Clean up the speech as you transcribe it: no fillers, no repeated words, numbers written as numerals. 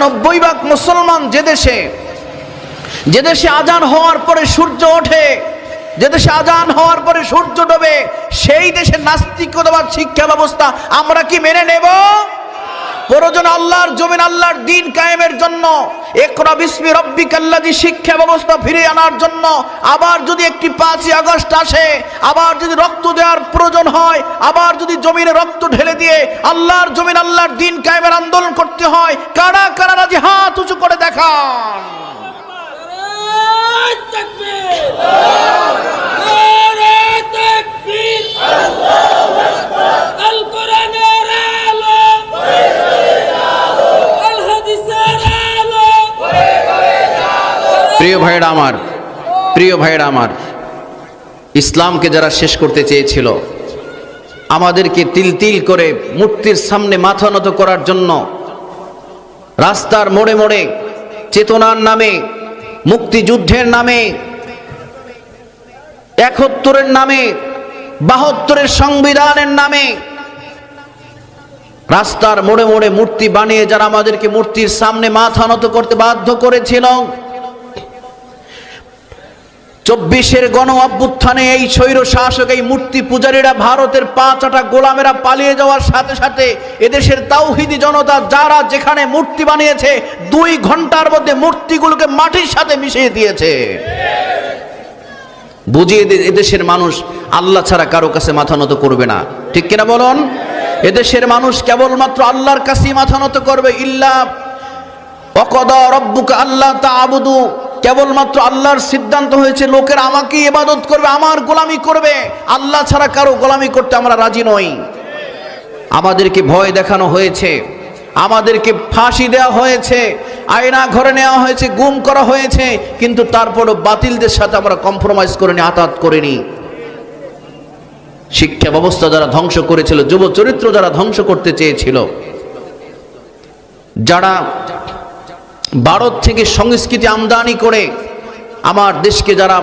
৯৫ ভাগ মুসলমান যে দেশে আজান হওয়ার পরে সূর্য ওঠে, যে দেশে আজান হওয়ার পরে সূর্য ডোবে, সেই দেশের নাস্তিকতাবাদ শিক্ষা ব্যবস্থা আমরা কি মেনে নেব? প্রয়োজন আল্লাহর জমিন আল্লাহর দ্বীন কায়েমের জন্য ইকরা বিসমি রাব্বিকাল্লাযী শিক্ষা ব্যবস্থা ফিরিয়ে আনার জন্য আবার যদি একটি ৫ই আগস্ট আসে, আবার যদি রক্ত দেওয়ার প্রয়োজন হয়, আবার যদি জমিনে রক্ত ঢেলে দিয়ে আল্লাহর জমিন আল্লাহর দ্বীন কায়েমের আন্দোলন করতে হয়, কারা কারা রাজি হাত উঁচু করে দেখান। প্রিয় ভাইয়েরা আমার, ইসলামকে যারা শেষ করতে চেয়েছিল, আমাদেরকে তিল তিল করে মূর্তির সামনে মাথা নত করার জন্য রাস্তার মোড়ে মোড়ে চেতনার নামে, মুক্তিযুদ্ধের নামে, ৭১-এর নামে, ৭২-এর সংবিধানের নামে রাস্তার মোড়ে মোড়ে মূর্তি বানিয়ে যারা আমাদেরকে মূর্তির সামনে মাথা নত করতে বাধ্য করেছিল, ২৪-এর গণ অভ্যুত্থানে এই স্বৈর শাসক, এই মূর্তি পূজারীরা, ভারতের ৫ গোলামেরা পালিয়ে যাওয়ার সাথে সাথে এদেশের তাওহীদি জনতা যারা যেখানে মূর্তি বানিয়েছে ২ ঘন্টার মধ্যে মূর্তিগুলোকে মাটির সাথে মিশিয়ে দিয়েছে। বুঝিয়ে এদেশের মানুষ আল্লাহ ছাড়া কারো কাছে মাথা নত করবে না, ঠিক কিনা বলুন? এদেশের মানুষ কেবলমাত্র আল্লাহর কাছেই মাথা নত করবে। ইল্লা ওয়াকাদা রাব্বুকা আল্লা তা'বুদু, কেবলমাত্র আল্লাহর সিদ্ধান্ত হয়েছে লোকেরা আমাকে ইবাদত করবে, আমার গোলামি করবে, আল্লাহ ছাড়া কারো গোলামি করতে আমরা রাজি নই। আমাদেরকে ভয় দেখানো হয়েছে, আমাদেরকে ফাঁসি দেওয়া হয়েছে, আয়না ঘরে নেওয়া হয়েছে, গুম করা হয়েছে, কিন্তু তারপরও বাতিলদের সাথে আমরা কম্প্রোমাইজ করিনি, আতাত করিনি। শিক্ষা ব্যবস্থা যারা ধ্বংস করেছিল, যুব চরিত্র যারা ধ্বংস করতে চেয়েছিল, যারা ভারত থেকে সংস্কৃতি আমদানি করে আমার দেশকে যারা